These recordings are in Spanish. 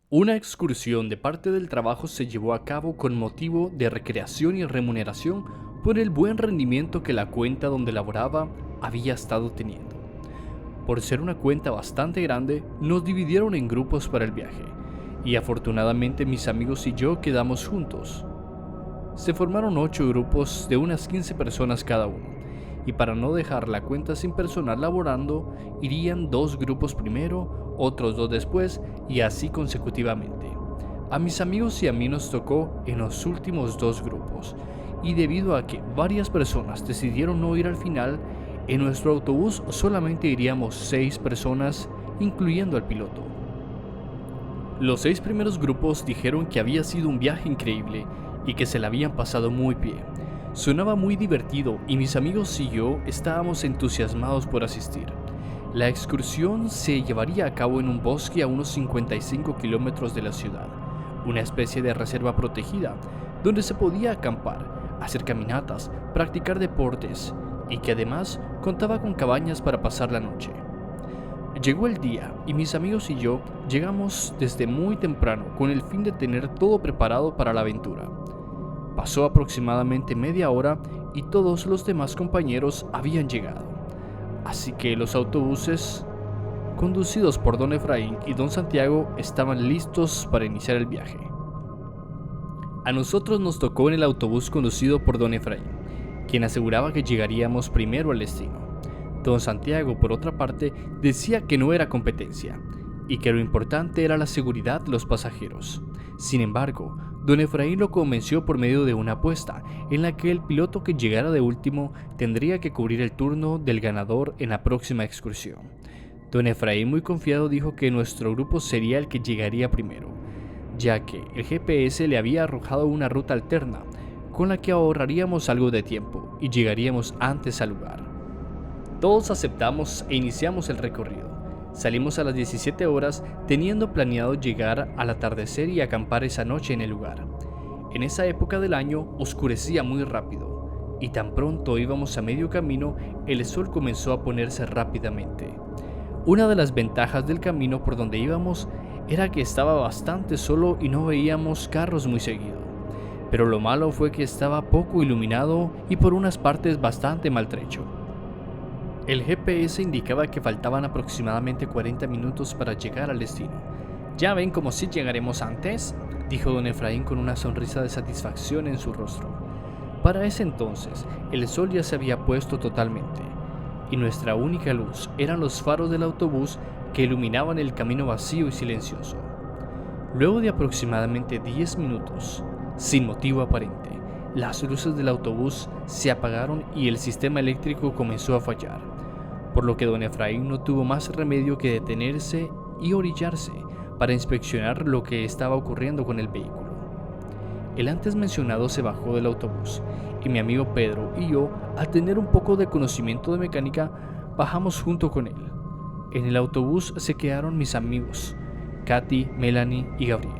Una excursión de parte del trabajo se llevó a cabo con motivo de recreación y remuneración por el buen rendimiento que la cuenta donde laboraba había estado teniendo. Por ser una cuenta bastante grande, nos dividieron en grupos para el viaje, y afortunadamente mis amigos y yo quedamos juntos. Se formaron 8 grupos de unas 15 personas cada uno, y para no dejar la cuenta sin personal laborando, irían 2 grupos primero, otros 2 después, y así consecutivamente. A mis amigos y a mí nos tocó en los últimos 2 grupos, y debido a que varias personas decidieron no ir al final, en nuestro autobús solamente iríamos 6 personas, incluyendo al piloto. Los 6 primeros grupos dijeron que había sido un viaje increíble y que se la habían pasado muy bien. Sonaba muy divertido y mis amigos y yo estábamos entusiasmados por asistir. La excursión se llevaría a cabo en un bosque a unos 55 kilómetros de la ciudad, una especie de reserva protegida, donde se podía acampar, hacer caminatas, practicar deportes y que además contaba con cabañas para pasar la noche. Llegó el día y mis amigos y yo llegamos desde muy temprano con el fin de tener todo preparado para la aventura. Pasó aproximadamente media hora y todos los demás compañeros habían llegado, así que los autobuses conducidos por don Efraín y don Santiago estaban listos para iniciar el viaje. A nosotros nos tocó en el autobús conducido por don Efraín, quien aseguraba que llegaríamos primero al destino. Don Santiago, por otra parte, decía que no era competencia y que lo importante era la seguridad de los pasajeros. Sin embargo, don Efraín lo convenció por medio de una apuesta en la que el piloto que llegara de último tendría que cubrir el turno del ganador en la próxima excursión. Don Efraín, muy confiado, dijo que nuestro grupo sería el que llegaría primero, ya que el GPS le había arrojado una ruta alterna con la que ahorraríamos algo de tiempo y llegaríamos antes al lugar. Todos aceptamos e iniciamos el recorrido. Salimos a las 17 horas teniendo planeado llegar al atardecer y acampar esa noche en el lugar. En esa época del año oscurecía muy rápido y tan pronto íbamos a medio camino el sol comenzó a ponerse rápidamente. Una de las ventajas del camino por donde íbamos era que estaba bastante solo y no veíamos carros muy seguido. Pero lo malo fue que estaba poco iluminado y por unas partes bastante maltrecho. El GPS indicaba que faltaban aproximadamente 40 minutos para llegar al destino. «¿Ya ven como si llegaremos antes?», dijo don Efraín con una sonrisa de satisfacción en su rostro. Para ese entonces, el sol ya se había puesto totalmente, y nuestra única luz eran los faros del autobús que iluminaban el camino vacío y silencioso. Luego de aproximadamente 10 minutos, sin motivo aparente, las luces del autobús se apagaron y el sistema eléctrico comenzó a fallar, por lo que don Efraín no tuvo más remedio que detenerse y orillarse para inspeccionar lo que estaba ocurriendo con el vehículo. El antes mencionado se bajó del autobús y mi amigo Pedro y yo, al tener un poco de conocimiento de mecánica, bajamos junto con él. En el autobús se quedaron mis amigos, Katy, Melanie y Gabriel.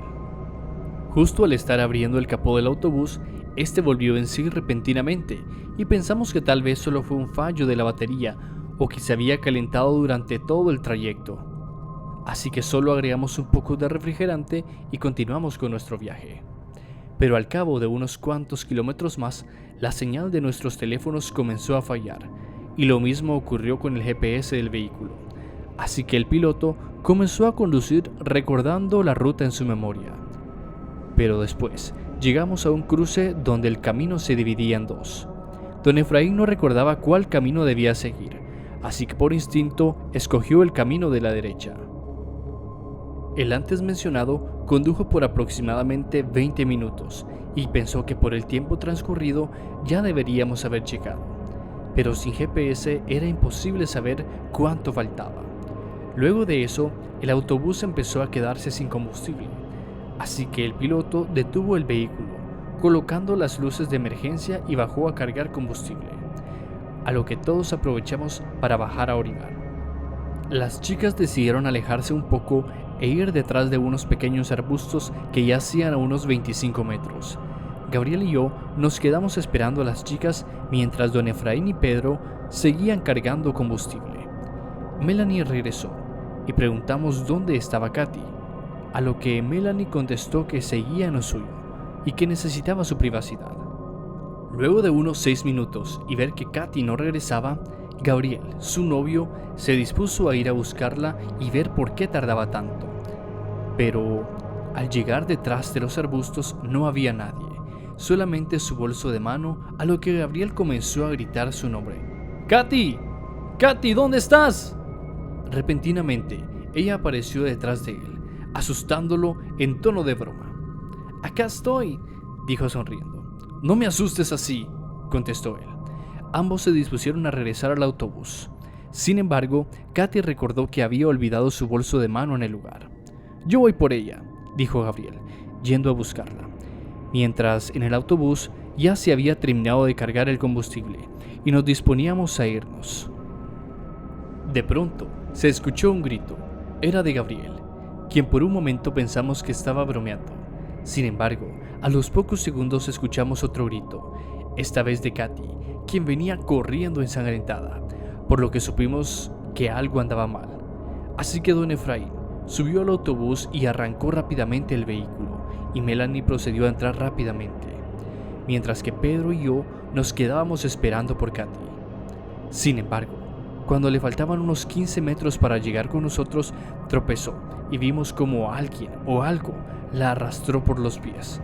Justo al estar abriendo el capó del autobús, este volvió en sí repentinamente y pensamos que tal vez solo fue un fallo de la batería o que se había calentado durante todo el trayecto. Así que solo agregamos un poco de refrigerante y continuamos con nuestro viaje. Pero al cabo de unos cuantos kilómetros más, la señal de nuestros teléfonos comenzó a fallar y lo mismo ocurrió con el GPS del vehículo. Así que el piloto comenzó a conducir recordando la ruta en su memoria. Pero después llegamos a un cruce donde el camino se dividía en dos. Don Efraín no recordaba cuál camino debía seguir, así que por instinto escogió el camino de la derecha. El antes mencionado condujo por aproximadamente 20 minutos y pensó que por el tiempo transcurrido ya deberíamos haber llegado, pero sin GPS era imposible saber cuánto faltaba. Luego de eso, el autobús empezó a quedarse sin combustible, así que el piloto detuvo el vehículo, colocando las luces de emergencia y bajó a cargar combustible, a lo que todos aprovechamos para bajar a orinar. Las chicas decidieron alejarse un poco e ir detrás de unos pequeños arbustos que yacían a unos 25 metros. Gabriel y yo nos quedamos esperando a las chicas mientras don Efraín y Pedro seguían cargando combustible. Melanie regresó y preguntamos dónde estaba Katy. a lo que Melanie contestó que seguía en lo suyo y que necesitaba su privacidad. Luego de unos 6 minutos y ver que Katy no regresaba, Gabriel, su novio, se dispuso a ir a buscarla y ver por qué tardaba tanto. Pero al llegar detrás de los arbustos no había nadie, solamente su bolso de mano, a lo que Gabriel comenzó a gritar su nombre. ¡Katy! ¡Katy! ¿Dónde estás? Repentinamente, ella apareció detrás de él, asustándolo en tono de broma. «Acá estoy», dijo sonriendo. «No me asustes así», contestó él. Ambos se dispusieron a regresar al autobús. Sin embargo, Katy recordó que había olvidado su bolso de mano en el lugar. «Yo voy por ella», dijo Gabriel, yendo a buscarla. Mientras, en el autobús, ya se había terminado de cargar el combustible y nos disponíamos a irnos. De pronto, se escuchó un grito. Era de Gabriel, quien por un momento pensamos que estaba bromeando. Sin embargo, a los pocos segundos escuchamos otro grito, esta vez de Katy, quien venía corriendo ensangrentada, por lo que supimos que algo andaba mal. Así que don Efraín subió al autobús y arrancó rápidamente el vehículo, y Melanie procedió a entrar rápidamente, mientras que Pedro y yo nos quedábamos esperando por Katy. Sin embargo, cuando le faltaban unos 15 metros para llegar con nosotros, tropezó y vimos como alguien o algo la arrastró por los pies,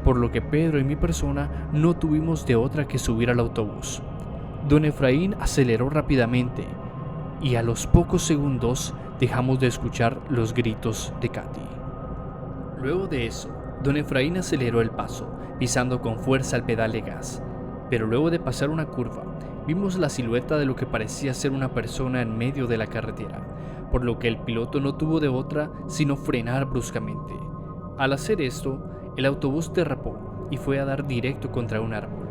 por lo que Pedro y mi persona no tuvimos de otra que subir al autobús. Don Efraín aceleró rápidamente y a los pocos segundos dejamos de escuchar los gritos de Katy. Luego de eso, don Efraín aceleró el paso, pisando con fuerza el pedal de gas, pero luego de pasar una curva, vimos la silueta de lo que parecía ser una persona en medio de la carretera, por lo que el piloto no tuvo de otra sino frenar bruscamente. Al hacer esto, el autobús derrapó y fue a dar directo contra un árbol.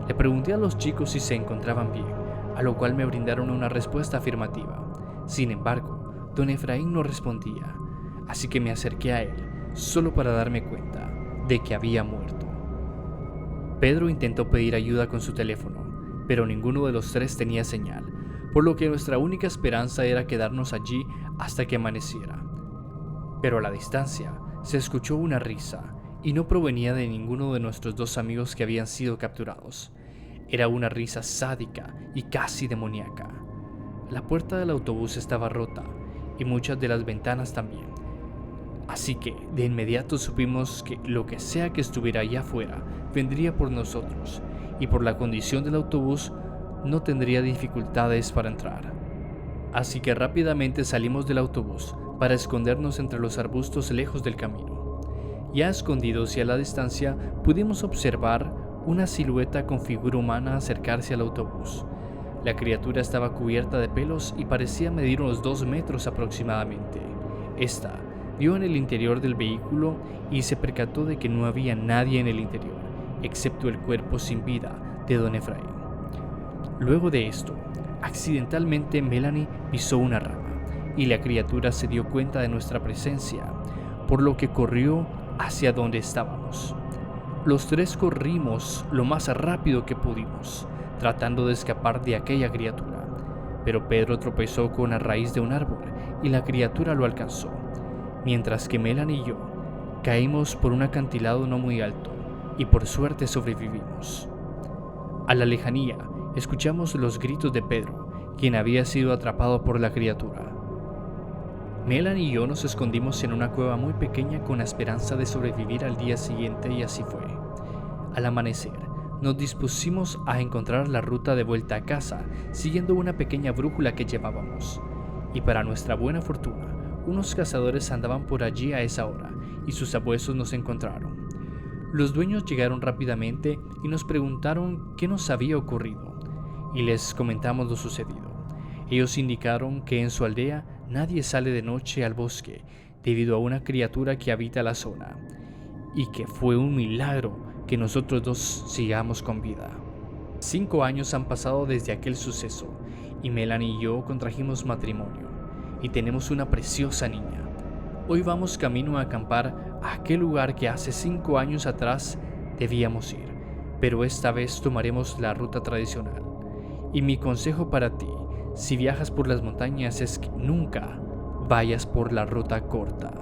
Le pregunté a los chicos si se encontraban bien, a lo cual me brindaron una respuesta afirmativa. Sin embargo, don Efraín no respondía, así que me acerqué a él, solo para darme cuenta de que había muerto. Pedro intentó pedir ayuda con su teléfono, pero ninguno de los tres tenía señal, por lo que nuestra única esperanza era quedarnos allí hasta que amaneciera. Pero a la distancia se escuchó una risa, y no provenía de ninguno de nuestros dos amigos que habían sido capturados. Era una risa sádica y casi demoníaca. La puerta del autobús estaba rota, y muchas de las ventanas también. Así que de inmediato supimos que lo que sea que estuviera allá afuera vendría por nosotros, y por la condición del autobús no tendría dificultades para entrar. Así que rápidamente salimos del autobús para escondernos entre los arbustos lejos del camino. Ya escondidos y a la distancia pudimos observar una silueta con figura humana acercarse al autobús. La criatura estaba cubierta de pelos y parecía medir unos 2 metros aproximadamente. Esta vio en el interior del vehículo y se percató de que no había nadie en el interior, excepto el cuerpo sin vida de don Efraín. Luego de esto, accidentalmente Melanie pisó una rama y la criatura se dio cuenta de nuestra presencia, por lo que corrió hacia donde estábamos. Los tres corrimos lo más rápido que pudimos, tratando de escapar de aquella criatura, pero Pedro tropezó con la raíz de un árbol y la criatura lo alcanzó, mientras que Melanie y yo caímos por un acantilado no muy alto y por suerte sobrevivimos. A la lejanía escuchamos los gritos de Pedro, quien había sido atrapado por la criatura. Melanie y yo nos escondimos en una cueva muy pequeña con la esperanza de sobrevivir al día siguiente, y así fue. Al amanecer, nos dispusimos a encontrar la ruta de vuelta a casa, siguiendo una pequeña brújula que llevábamos. Y para nuestra buena fortuna, unos cazadores andaban por allí a esa hora, y sus abuesos nos encontraron. Los dueños llegaron rápidamente y nos preguntaron qué nos había ocurrido, y les comentamos lo sucedido. Ellos indicaron que en su aldea nadie sale de noche al bosque debido a una criatura que habita la zona, y que fue un milagro que nosotros dos sigamos con vida. 5 años han pasado desde aquel suceso, y Melanie y yo contrajimos matrimonio, y tenemos una preciosa niña. Hoy vamos camino a acampar a aquel lugar que hace 5 años atrás debíamos ir, pero esta vez tomaremos la ruta tradicional. Y mi consejo para ti, si viajas por las montañas, es que nunca vayas por la ruta corta.